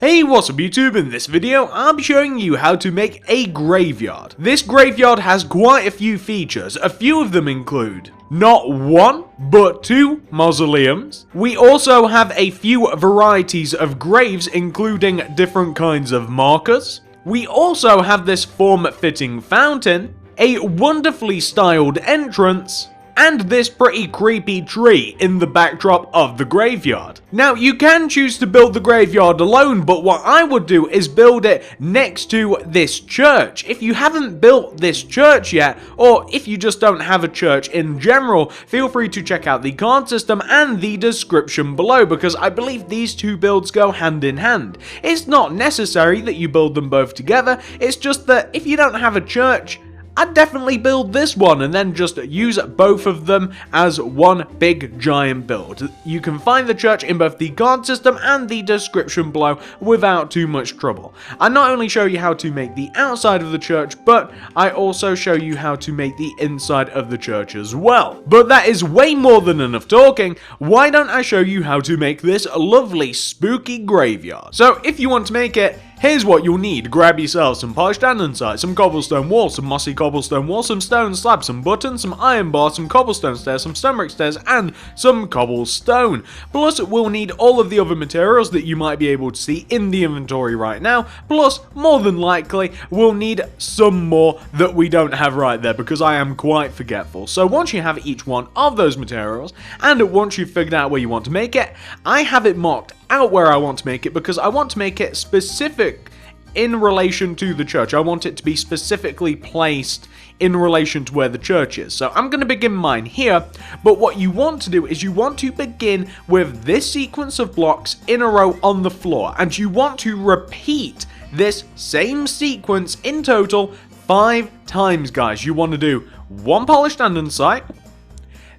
Hey, what's up YouTube? In this video, I'll be showing you how to make a graveyard. This graveyard has quite a few features. A few of them include not one, but two mausoleums. We also have a few varieties of graves, including different kinds of markers. We also have this form-fitting fountain, a wonderfully styled entrance, and this pretty creepy tree in the backdrop of the graveyard. Now, you can choose to build the graveyard alone, but what I would do is build it next to this church. If you haven't built this church yet, or if you just don't have a church in general, feel free to check out the card system and the description below, because I believe these two builds go hand in hand. It's not necessary that you build them both together, it's just that if you don't have a church, I'd definitely build this one and then just use both of them as one big giant build. You can find the church in both the card system and the description below without too much trouble. I not only show you how to make the outside of the church, but I also show you how to make the inside of the church as well. But that is way more than enough talking. Why don't I show you how to make this lovely spooky graveyard? So if you want to make it, here's what you'll need. Grab yourself some polished andesite, some cobblestone walls, some mossy cobblestone walls, some stone slabs, some buttons, some iron bars, some cobblestone stairs, some stone brick stairs, and some cobblestone. Plus, we'll need all of the other materials that you might be able to see in the inventory right now. Plus, more than likely, we'll need some more that we don't have right there because I am quite forgetful. So once you have each one of those materials, and once you've figured out where you want to make it, I have it marked out where I want to make it because I want to make it specific in relation to the church. I want it to be specifically placed in relation to where the church is. So I'm going to begin mine here, but what you want to do is you want to begin with this sequence of blocks in a row on the floor, and you want to repeat this same sequence in total 5 times, guys. You want to do 1 polished andesite,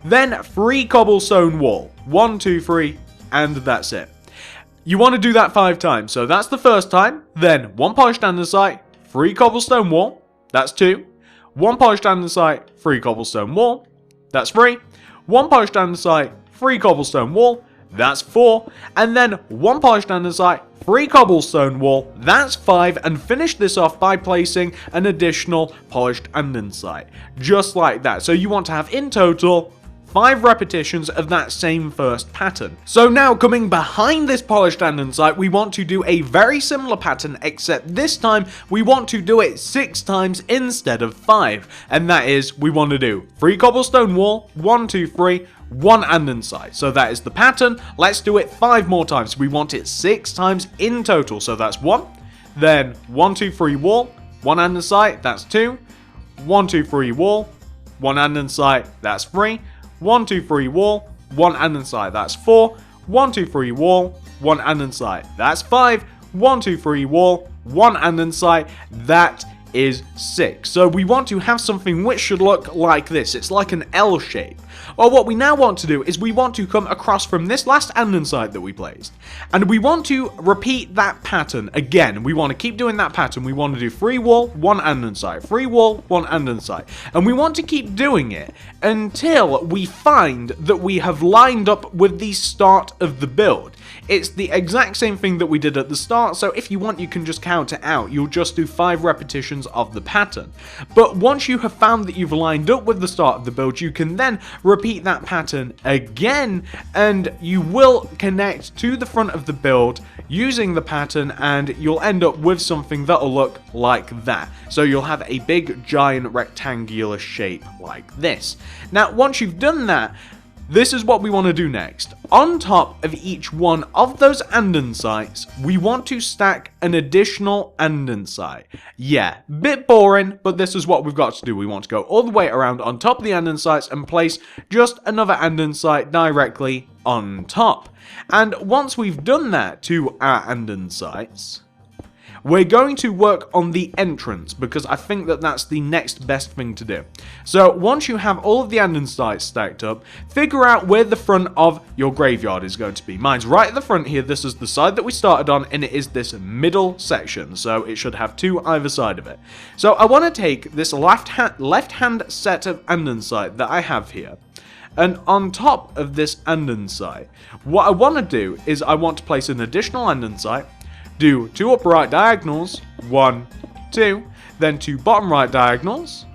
then 3 cobblestone wall, 1, 2, 3, and that's it. You want to do that 5 times, so that's the first time, then 1 polished andesite, 3 cobblestone wall, that's 2, 1 polished andesite, 3 cobblestone wall, that's 3, 1 polished andesite, 3 cobblestone wall, that's 4, and then 1 polished andesite, 3 cobblestone wall, that's 5, and finish this off by placing an additional polished andesite, just like that. So you want to have in total 5 repetitions of that same first pattern. So now coming behind this polished andesite, we want to do a very similar pattern, except this time we want to do it 6 times instead of 5. And that is, we want to do 3 cobblestone wall, 1, 2, 3, 1 andesite. So that is the pattern. Let's do it 5 more times. We want it 6 times in total. So that's 1, then 1, 2, 3 wall, 1 andesite, that's 2, 1, 2, 3 wall, 1 andesite, that's 3, 1, 2, 3 wall, 1 andesite, that's 4, 1, 2, 3 wall, 1 andesite, that's 5, 1, 2, 3 wall, 1 andesite, that is 6. So we want to have something which should look like this. It's like an L shape. Well, what we now want to do is we want to come across from this last andesite that we placed, and we want to repeat that pattern again. We want to keep doing that pattern. We want to do 3 wall, 1 andesite, 3 wall, 1 andesite, and we want to keep doing it until we find that we have lined up with the start of the build. It's the exact same thing that we did at the start, so if you want, you can just count it out. You'll just do 5 repetitions of the pattern. But once you have found that you've lined up with the start of the build, you can then repeat that pattern again, and you will connect to the front of the build using the pattern, and you'll end up with something that'll look like that. So you'll have a big, giant, rectangular shape like this. Now, once you've done that, this is what we want to do next. On top of each one of those andesites, we want to stack an additional andesite. Yeah, bit boring, but this is what we've got to do. We want to go all the way around on top of the andesites and place just another andesite directly on top. And once we've done that to our andesites, we're going to work on the entrance because I think that that's the next best thing to do. So once you have all of the andesites stacked up, figure out where the front of your graveyard is going to be. Mine's right at the front here. This is the side that we started on, and it is this middle section. So it should have 2 either side of it. So I want to take this left-hand set of andesite that I have here, and on top of this andesite, what I want to do is I want to place an additional andesite, do 2 upright diagonals, 1, 2, then 2 bottom right diagonals,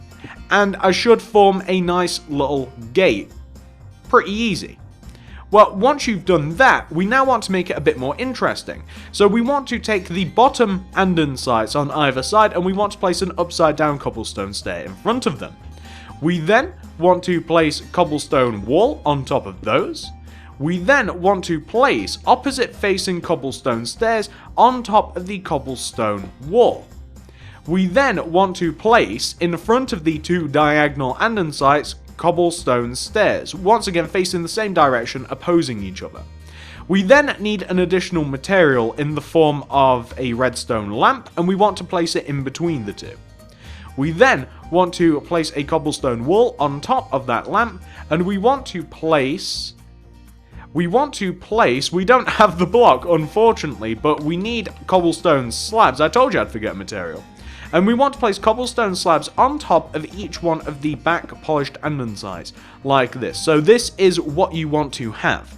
and I should form a nice little gate. Pretty easy. Well, once you've done that, we now want to make it a bit more interesting. So we want to take the bottom andesites on either side, and we want to place an upside down cobblestone stair in front of them. We then want to place cobblestone wall on top of those. We then want to place opposite facing cobblestone stairs on top of the cobblestone wall. We then want to place in front of the 2 diagonal andesites cobblestone stairs, once again facing the same direction, opposing each other. We then need an additional material in the form of a redstone lamp, and we want to place it in between the 2. We then want to place a cobblestone wall on top of that lamp, and we don't have the block unfortunately, but we need cobblestone slabs. I told you I'd forget material. And we want to place cobblestone slabs on top of each one of the back polished andesites, like this. So this is what you want to have.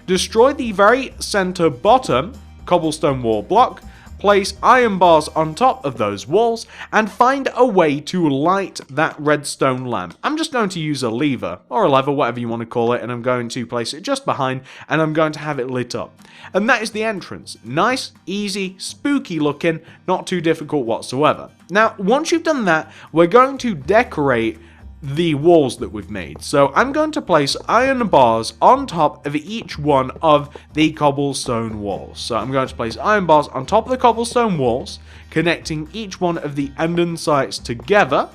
Destroy the very center bottom cobblestone wall block, place iron bars on top of those walls, and find a way to light that redstone lamp. I'm just going to use a lever, or a lever, whatever you want to call it, and I'm going to place it just behind, and I'm going to have it lit up. And that is the entrance. Nice, easy, spooky looking, not too difficult whatsoever. Now, once you've done that, we're going to decorate the walls that we've made. So I'm going to place iron bars on top of each one of the cobblestone walls. So I'm going to place iron bars on top of the cobblestone walls, connecting each one of the andesites together.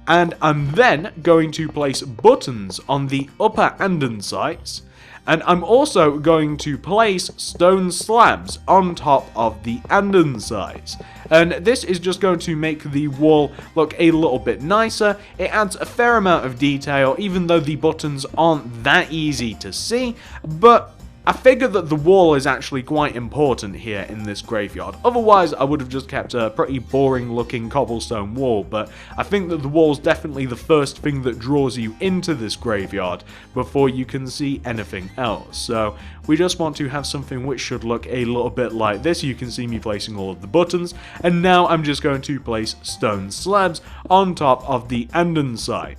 And I'm then going to place buttons on the upper andesites. And I'm also going to place stone slabs on top of the andesites. And this is just going to make the wall look a little bit nicer. It adds a fair amount of detail, even though the buttons aren't that easy to see. But I figure that the wall is actually quite important here in this graveyard. Otherwise, I would have just kept a pretty boring looking cobblestone wall, but I think that the wall is definitely the first thing that draws you into this graveyard before you can see anything else. So we just want to have something which should look a little bit like this. You can see me placing all of the buttons, and now I'm just going to place stone slabs on top of the andesite.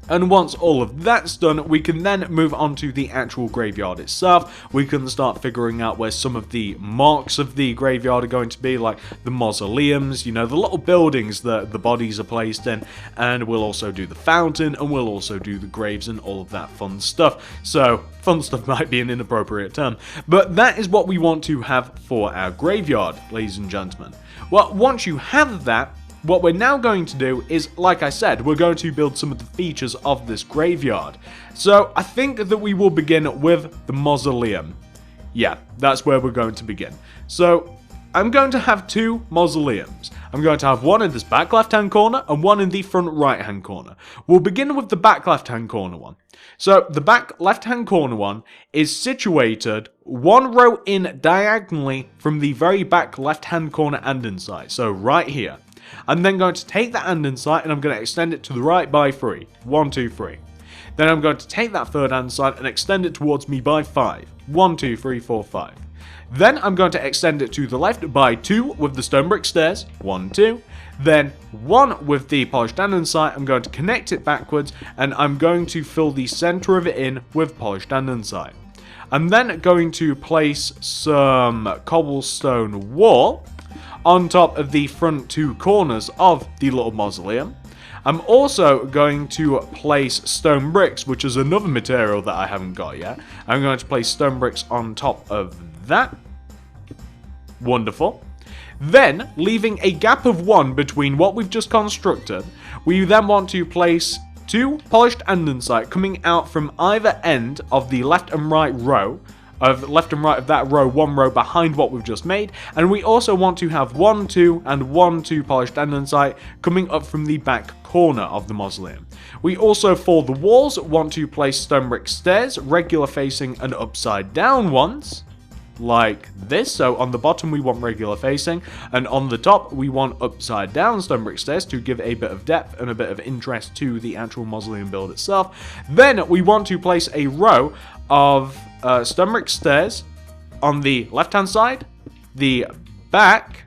And once all of that's done, we can then move on to the actual graveyard itself. We can start figuring out where some of the marks of the graveyard are going to be, like the mausoleums, you know, the little buildings that the bodies are placed in. And we'll also do the fountain, and we'll also do the graves and all of that fun stuff. So, fun stuff might be an inappropriate term, but that is what we want to have for our graveyard, ladies and gentlemen. Well, once you have that, what we're now going to do is, like I said, we're going to build some of the features of this graveyard. So I think that we will begin with the mausoleum. Yeah, that's where we're going to begin. So I'm going to have 2 mausoleums. I'm going to have one in this back left-hand corner and one in the front right-hand corner. We'll begin with the back left-hand corner one. So the back left-hand corner one is situated 1 row in diagonally from the very back left-hand corner andesite. So right here. I'm then going to take that andesite and I'm going to extend it to the right by 3. 1, 2, 3. Then I'm going to take that third andesite and extend it towards me by 5. 1, 2, 3, 4, 5. Then I'm going to extend it to the left by 2 with the stone brick stairs. 1, 2. Then 1 with the polished andesite. I'm going to connect it backwards and I'm going to fill the center of it in with polished andesite. I'm then going to place some cobblestone wall on top of the front 2 corners of the little mausoleum. I'm also going to place stone bricks, which is another material that I haven't got yet. I'm going to place stone bricks on top of that. Wonderful. Then, leaving a gap of 1 between what we've just constructed, we then want to place 2 polished andesite coming out from either end of the left and right row, left and right of that row, 1 row behind what we've just made, and we also want to have 1, 2 and 1, 2 polished andesite coming up from the back corner of the mausoleum. We also, for the walls, want to place stone brick stairs, regular facing and upside down ones, like this. So on the bottom we want regular facing, and on the top we want upside down stone brick stairs to give a bit of depth and a bit of interest to the actual mausoleum build itself. Then we want to place a row of stone brick stairs on the left hand side, the back,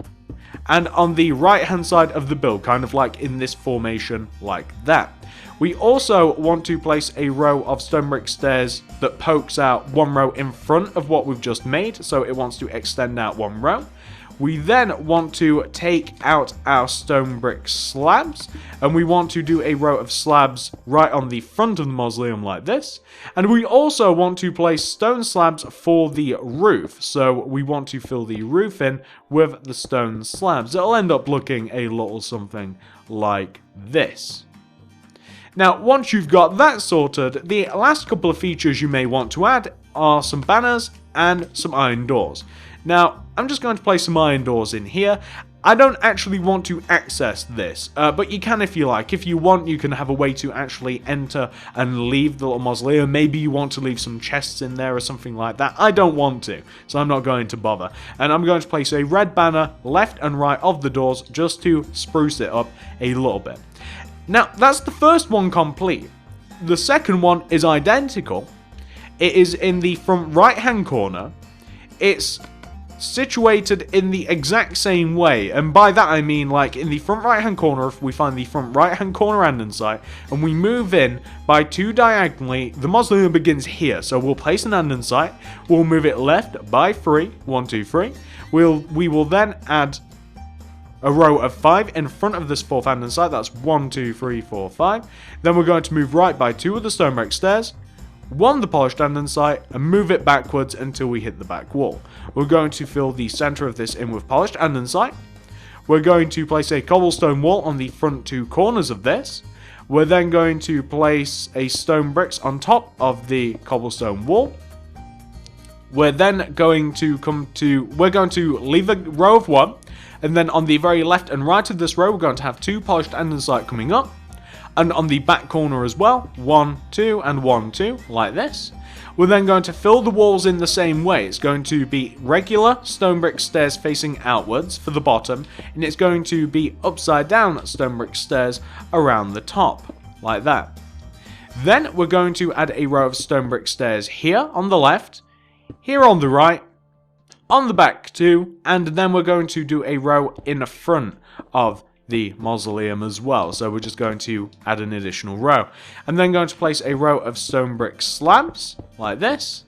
and on the right hand side of the build, kind of like in this formation like that. We also want to place a row of stone brick stairs that pokes out one row in front of what we've just made, so it wants to extend out one row. We then want to take out our stone brick slabs, and we want to do a row of slabs right on the front of the mausoleum like this. And we also want to place stone slabs for the roof, so we want to fill the roof in with the stone slabs. It'll end up looking a little something like this. Now, once you've got that sorted, the last couple of features you may want to add are some banners and some iron doors. Now, I'm just going to place some iron doors in here. I don't actually want to access this, but you can if you like. If you want, you can have a way to actually enter and leave the little mausoleum. Maybe you want to leave some chests in there or something like that. I don't want to, so I'm not going to bother. And I'm going to place a red banner left and right of the doors just to spruce it up a little bit. Now, that's the first one complete. The second one is identical. It is in the front right-hand corner. It's situated in the exact same way, and by that I mean like in the front right hand corner. If we find the front right hand corner andesite and we move in by 2 diagonally, the mausoleum begins here, so we'll place an andesite, we'll move it left by 3, 1, 2, 3, we will then add a row of 5 in front of this 4th andesite. That's 1, 2, 3, 4, 5. Then we're going to move right by 2 of the stone brick stairs, 1 the polished andesite, and move it backwards until we hit the back wall. We're going to fill the center of this in with polished andesite. We're going to place a cobblestone wall on the front 2 corners of this. We're then going to place a stone bricks on top of the cobblestone wall. We're then going to leave a row of 1, and then on the very left and right of this row, we're going to have 2 polished andesite coming up. And on the back corner as well, 1, 2, and 1, 2, like this. We're then going to fill the walls in the same way. It's going to be regular stone brick stairs facing outwards for the bottom, and it's going to be upside down stone brick stairs around the top, like that. Then we're going to add a row of stone brick stairs here on the left, here on the right, on the back too, and then we're going to do a row in the front of the mausoleum as well. So we're just going to add an additional row. I'm then going to place a row of stone brick slabs like this.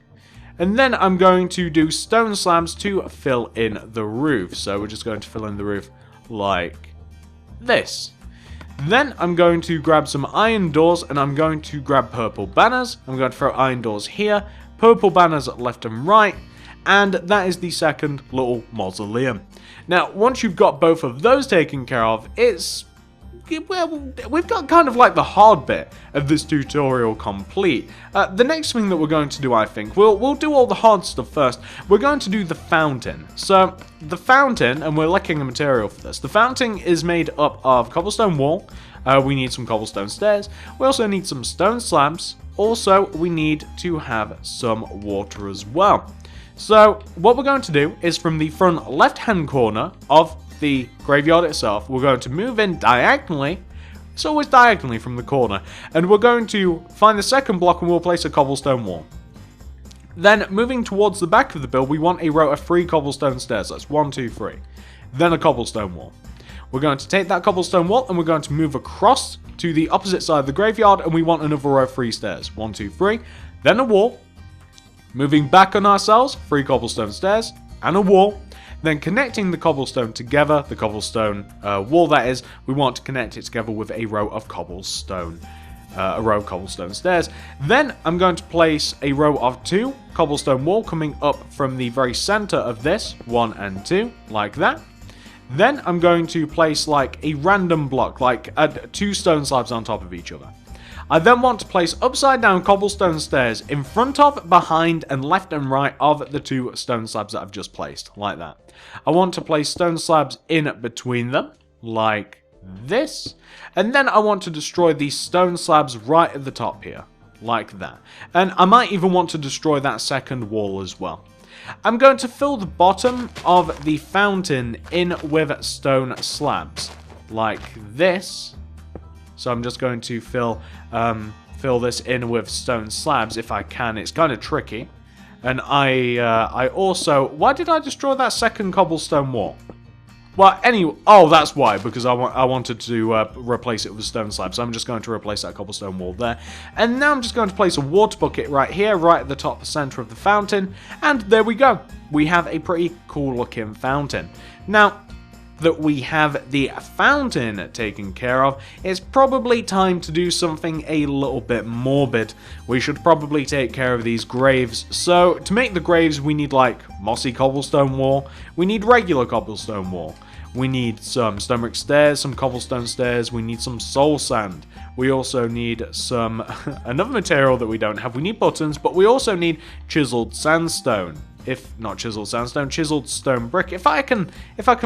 And then I'm going to do stone slabs to fill in the roof. So we're just going to fill in the roof like this. Then I'm going to grab some iron doors and I'm going to grab purple banners. I'm going to throw iron doors here, purple banners left and right. And that is the second little mausoleum. Now, once you've got both of those taken care of, we've got kind of like the hard bit of this tutorial complete. The next thing that we're going to do, I think, we'll do all the hard stuff first. We're going to do the fountain. So, the fountain, and we're lacking a material for this. The fountain is made up of cobblestone wall. We need some cobblestone stairs. We also need some stone slabs. Also, we need to have some water as well. So, what we're going to do is from the front left-hand corner of the graveyard itself, we're going to move in diagonally. It's always diagonally from the corner. And we're going to find the second block and we'll place a cobblestone wall. Then, moving towards the back of the build, we want a row of 3 cobblestone stairs. That's 1, 2, 3. Then a cobblestone wall. We're going to take that cobblestone wall and we're going to move across to the opposite side of the graveyard and we want another row of 3 stairs. 1, 2, 3. Then a wall. Moving back on ourselves, 3 cobblestone stairs and a wall. Then connecting the cobblestone together, the cobblestone wall that is, we want to connect it together with a row of cobblestone stairs. Then I'm going to place a row of 2 cobblestone wall coming up from the very center of this, 1 and 2, like that. Then I'm going to place like a random block, like 2 stone slabs on top of each other. I then want to place upside down cobblestone stairs in front of, behind, and left and right of the 2 stone slabs that I've just placed, like that. I want to place stone slabs in between them, like this. And then I want to destroy these stone slabs right at the top here, like that. And I might even want to destroy that second wall as well. I'm going to fill the bottom of the fountain in with stone slabs, like this. So I'm just going to fill this in with stone slabs if I can. It's kind of tricky. And I also... Why did I destroy that second cobblestone wall? Well, anyway... Oh, that's why, because I wanted to replace it with a stone slab. So I'm just going to replace that cobblestone wall there. And now I'm just going to place a water bucket right here, right at the top center of the fountain. And there we go. We have a pretty cool looking fountain. Now that we have the fountain taken care of, it's probably time to do something a little bit morbid. We should probably take care of these graves. So to make the graves, we need like mossy cobblestone wall. We need regular cobblestone wall. We need some stone brick stairs, some cobblestone stairs. We need some soul sand. We also need some another material that we don't have. We need buttons, but we also need chiseled sandstone. If not chiseled sandstone, chiseled stone brick. If I can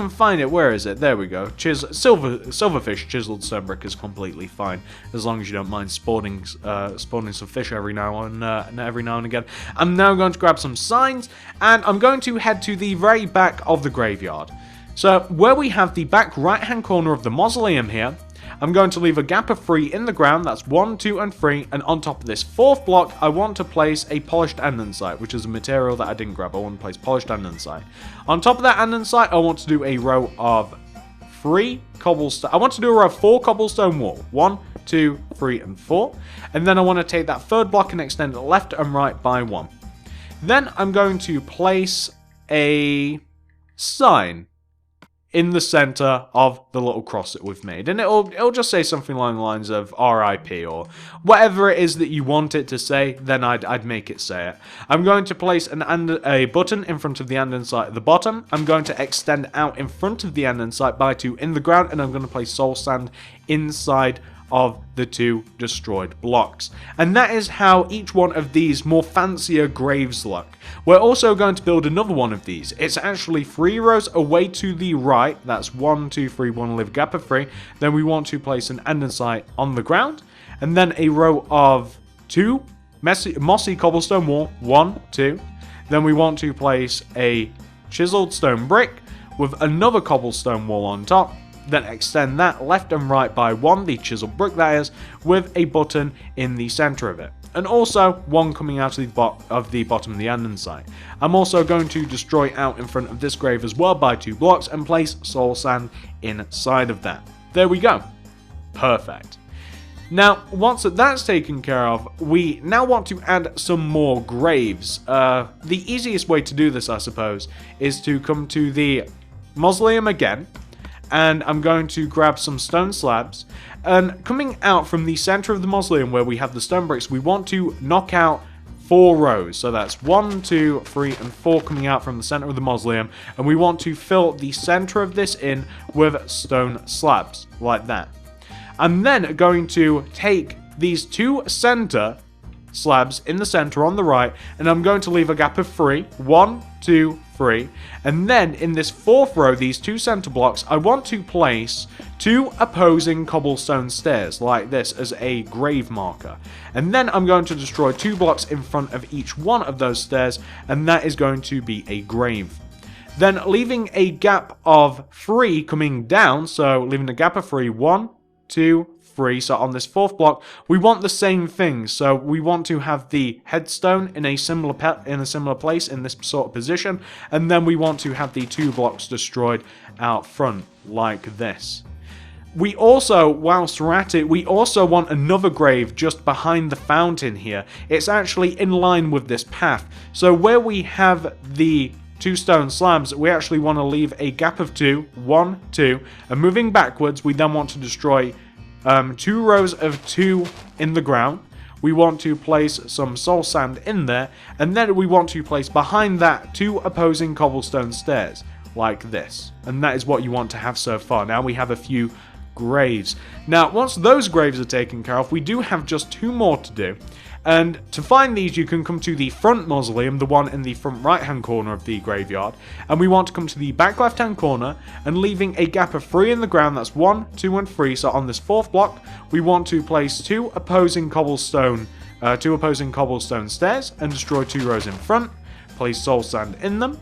find it, where is it? There we go. Silverfish chiseled stone brick is completely fine, as long as you don't mind spawning some fish every now and again. I'm now going to grab some signs, and I'm going to head to the very back of the graveyard. So where we have the back right-hand corner of the mausoleum here, I'm going to leave a gap of 3 in the ground, that's 1, 2, and 3, and on top of this 4th block, I want to place a polished andesite, which is a material that I didn't grab. I want to place polished andesite. On top of that andesite, I want to do a row of 3 cobblestone. I want to do a row of 4 cobblestone wall. 1, 2, 3, and 4. And then I want to take that 3rd block and extend it left and right by 1. Then I'm going to place a sign in the center of the little cross that we've made, and it'll just say something along the lines of RIP or whatever it is that you want it to say. Then I'd make it say it. I'm going to place a button in front of the andesite at the bottom. I'm going to extend out in front of the andesite by 2 in the ground, and I'm going to place soul sand inside of the 2 destroyed blocks. And that is how each one of these more fancier graves look. We're also going to build another one of these. It's actually 3 rows away to the right. That's 1, 2, 3, 1, leave a gap of 3. Then we want to place an andesite on the ground, and then a row of 2 mossy cobblestone wall, 1, 2. Then we want to place a chiseled stone brick with another cobblestone wall on top. Then extend that left and right by 1, the chiseled brick that is, with a button in the center of it. And also 1 coming out of the bottom of the andesite. I'm also going to destroy out in front of this grave as well by 2 blocks and place soul sand inside of that. There we go. Perfect. Now, once that's taken care of, we now want to add some more graves. The easiest way to do this, I suppose, is to come to the mausoleum again. And I'm going to grab some stone slabs, and coming out from the center of the mausoleum where we have the stone bricks, we want to knock out 4 rows. So that's 1, 2, 3, and 4 coming out from the center of the mausoleum, and we want to fill the center of this in with stone slabs, like that. I'm then going to take these 2 center slabs in the center on the right, and I'm going to leave a gap of 3, 1, 2, 3, and then in this 4th row, these 2 center blocks, I want to place 2 opposing cobblestone stairs like this as a grave marker, and then I'm going to destroy 2 blocks in front of each one of those stairs, and that is going to be a grave. Then leaving a gap of 3 coming down, so leaving a gap of 3, 1, 2, 3. So on this 4th block, we want the same thing. So we want to have the headstone in a similar place in this sort of position, and then we want to have the 2 blocks destroyed out front like this. We also, whilst we're at it, we also want another grave just behind the fountain here. It's actually in line with this path. So where we have the 2 stone slabs, we actually want to leave a gap of 2, 1, 2, and moving backwards, we then want to destroy 2 rows of 2 in the ground. We want to place some soul sand in there, and then we want to place behind that 2 opposing cobblestone stairs, like this. And that is what you want to have so far. Now we have a few graves. Now, once those graves are taken care of, we do have just 2 more to do. And to find these, you can come to the front mausoleum, the one in the front right-hand corner of the graveyard. And we want to come to the back left-hand corner and leaving a gap of 3 in the ground. That's 1, 2, and 3. So on this 4th block, we want to place 2 opposing cobblestone stairs and destroy 2 rows in front. Place soul sand in them.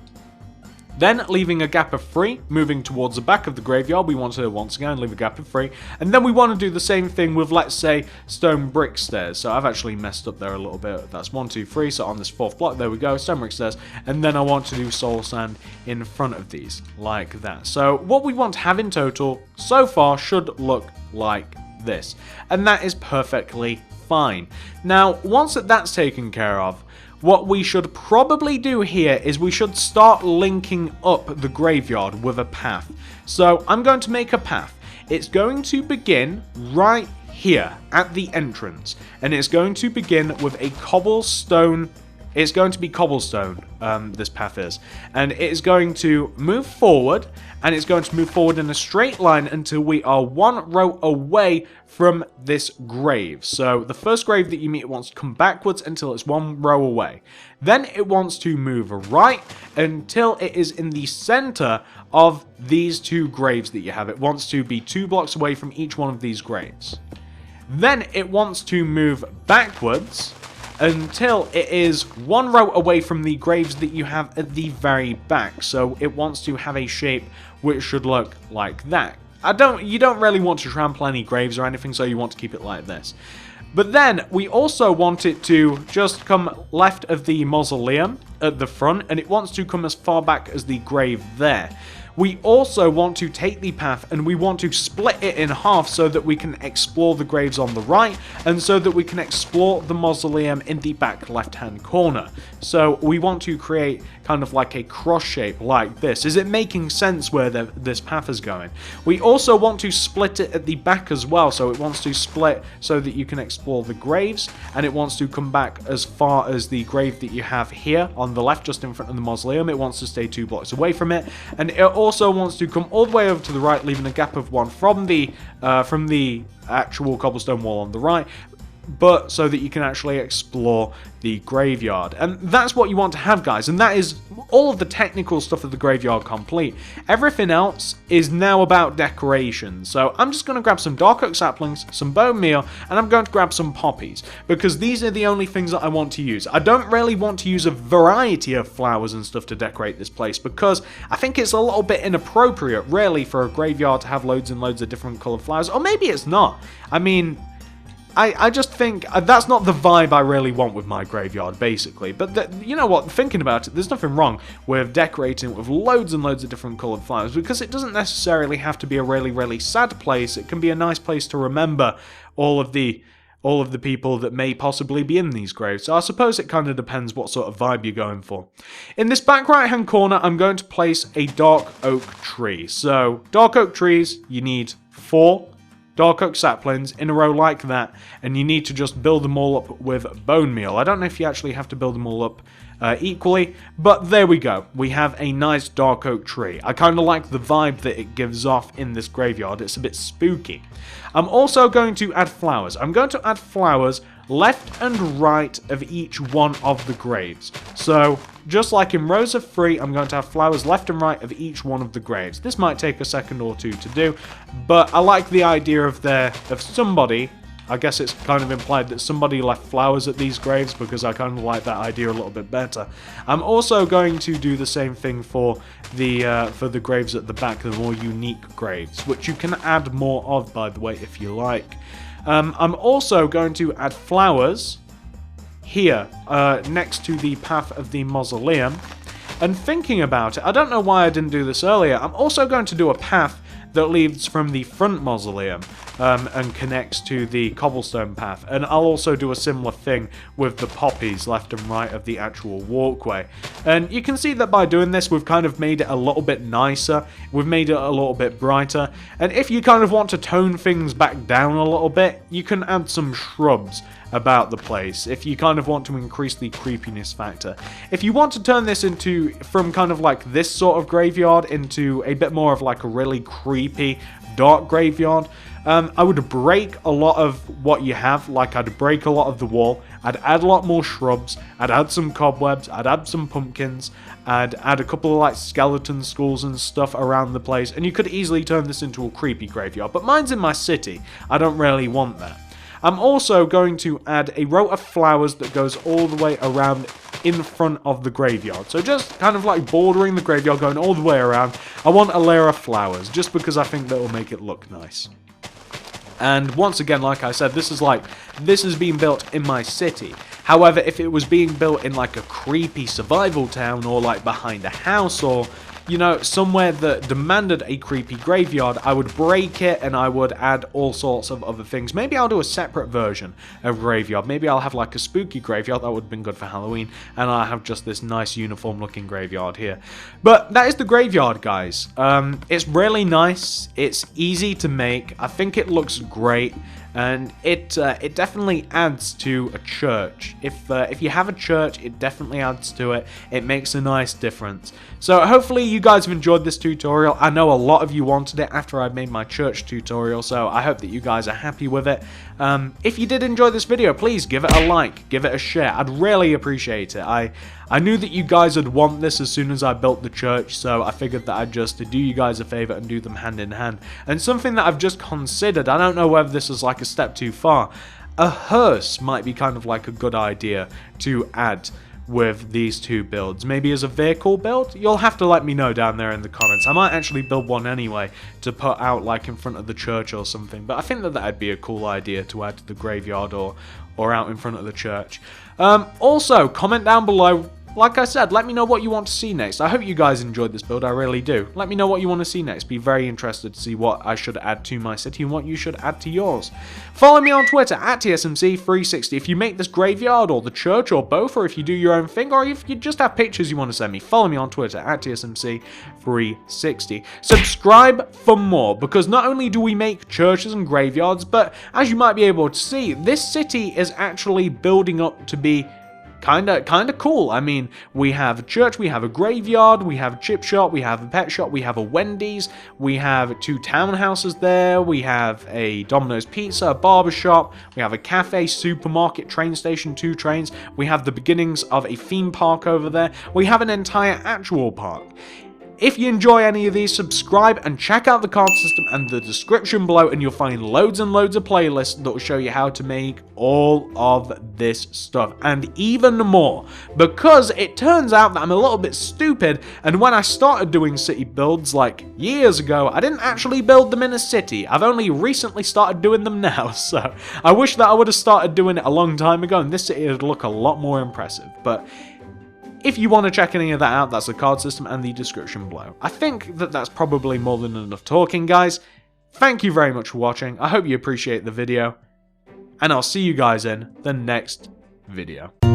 Then, leaving a gap of 3, moving towards the back of the graveyard, we want to, once again, leave a gap of 3. And then we want to do the same thing with, let's say, stone brick stairs. So I've actually messed up there a little bit. That's 1, 2, 3. So on this 4th block, there we go, stone brick stairs. And then I want to do soul sand in front of these, like that. So what we want to have in total, so far, should look like this. And that is perfectly fine. Now, once that's taken care of, what we should probably do here is we should start linking up the graveyard with a path. So I'm going to make a path. It's going to begin right here at the entrance, and it's going to begin with a cobblestone. It's going to be cobblestone, this path is, and it is going to move forward, and it's going to move forward in a straight line until we are 1 row away from this grave. So the first grave that you meet wants to come backwards until it's 1 row away. Then it wants to move right until it is in the center of these 2 graves that you have. It wants to be 2 blocks away from each one of these graves. Then it wants to move backwards until it is 1 row away from the graves that you have at the very back. So it wants to have a shape which should look like that. You don't really want to trample any graves or anything, so you want to keep it like this. But then we also want it to just come left of the mausoleum at the front, and it wants to come as far back as the grave there. We also want to take the path and we want to split it in half so that we can explore the graves on the right and so that we can explore the mausoleum in the back left-hand corner. So we want to create kind of like a cross shape like this. Is it making sense where this path is going? We also want to split it at the back as well. So it wants to split so that you can explore the graves, and it wants to come back as far as the grave that you have here on the left, just in front of the mausoleum. It wants to stay 2 blocks away from it, and it also wants to come all the way over to the right, leaving a gap of 1 from the actual cobblestone wall on the right, but so that you can actually explore the graveyard. And that's what you want to have, guys, and that is all of the technical stuff of the graveyard complete. Everything else is now about decoration. So I'm just going to grab some dark oak saplings, some bone meal, and I'm going to grab some poppies, because these are the only things that I want to use. I don't really want to use a variety of flowers and stuff to decorate this place, because I think it's a little bit inappropriate, really, for a graveyard to have loads and loads of different coloured flowers. Or maybe it's not. I mean, I just think that's not the vibe I really want with my graveyard, basically. But you know what, thinking about it, there's nothing wrong with decorating it with loads and loads of different coloured flowers, because it doesn't necessarily have to be a really, really sad place. It can be a nice place to remember all of the people that may possibly be in these graves. So I suppose it kind of depends what sort of vibe you're going for. In this back right hand corner, I'm going to place a dark oak tree. So dark oak trees, you need 4 dark oak saplings in a row like that, and you need to just build them all up with bone meal. I don't know if you actually have to build them all up equally, but there we go. We have a nice dark oak tree. I kind of like the vibe that it gives off in this graveyard. It's a bit spooky. I'm also going to add flowers. I'm going to add flowers left and right of each one of the graves. So just like in rows of 3, I'm going to have flowers left and right of each one of the graves. This might take a second or 2 to do, but I like the idea of somebody, I guess it's kind of implied that somebody left flowers at these graves, because I kind of like that idea a little bit better. I'm also going to do the same thing for the graves at the back, the more unique graves, which you can add more of, by the way, if you like. I'm also going to add flowers here, next to the path of the mausoleum. And thinking about it, I don't know why I didn't do this earlier, I'm also going to do a path that leads from the front mausoleum and connects to the cobblestone path. And I'll also do a similar thing with the poppies left and right of the actual walkway. And you can see that by doing this, we've kind of made it a little bit nicer. We've made it a little bit brighter. And if you kind of want to tone things back down a little bit, you can add some shrubs about the place if you kind of want to increase the creepiness factor. If you want to turn this from kind of like this sort of graveyard into a bit more of like a really creepy dark graveyard, I would break a lot of what you have. Like, I'd break a lot of the wall, I'd add a lot more shrubs, I'd add some cobwebs, I'd add some pumpkins, I'd add a couple of like skeleton skulls and stuff around the place, and you could easily turn this into a creepy graveyard. But mine's in my city, I don't really want that. I'm also going to add a row of flowers that goes all the way around in front of the graveyard. So just kind of like bordering the graveyard, going all the way around. I want a layer of flowers, just because I think that will make it look nice. And once again, like I said, this is being built in my city. However, if it was being built in like a creepy survival town, or like behind a house, or you know, somewhere that demanded a creepy graveyard, I would break it and I would add all sorts of other things. Maybe I'll do a separate version of graveyard. Maybe I'll have like a spooky graveyard, that would have been good for Halloween, and I'll have just this nice uniform looking graveyard here. But that is the graveyard, guys. It's really nice, it's easy to make, I think it looks great. And it definitely adds to a church. If you have a church, it definitely adds to it. It makes a nice difference. So hopefully you guys have enjoyed this tutorial. I know a lot of you wanted it after I made my church tutorial, so I hope that you guys are happy with it. If you did enjoy this video, please give it a like, give it a share. I'd really appreciate it. I knew that you guys would want this as soon as I built the church, so I figured that I'd just do you guys a favor and do them hand in hand. And something that I've just considered, I don't know whether this is like a step too far, a hearse might be kind of like a good idea to add with these two builds. Maybe as a vehicle build? You'll have to let me know down there in the comments. I might actually build one anyway to put out like in front of the church or something, but I think that that'd be a cool idea to add to the graveyard or out in front of the church. Also, comment down below. Like I said, let me know what you want to see next. I hope you guys enjoyed this build, I really do. Let me know what you want to see next. Be very interested to see what I should add to my city and what you should add to yours. Follow me on Twitter at TSMC360 if you make this graveyard or the church or both, or if you do your own thing, or if you just have pictures you want to send me. Follow me on Twitter at TSMC360. Subscribe for more, because not only do we make churches and graveyards, but as you might be able to see, this city is actually building up to be kinda cool. I mean, we have a church, we have a graveyard, we have a chip shop, we have a pet shop, we have a Wendy's, we have 2 townhouses there, we have a Domino's Pizza, a barber shop, we have a cafe, supermarket, train station, 2 trains, we have the beginnings of a theme park over there, we have an entire actual park. If you enjoy any of these, subscribe and check out the card system and the description below, and you'll find loads and loads of playlists that will show you how to make all of this stuff and even more, because it turns out that I'm a little bit stupid, and when I started doing city builds like years ago, I didn't actually build them in a city. I've only recently started doing them now, so I wish that I would have started doing it a long time ago, and this city would look a lot more impressive. But if you want to check any of that out, that's the card system and the description below. I think that that's probably more than enough talking, guys. Thank you very much for watching. I hope you appreciate the video, and I'll see you guys in the next video.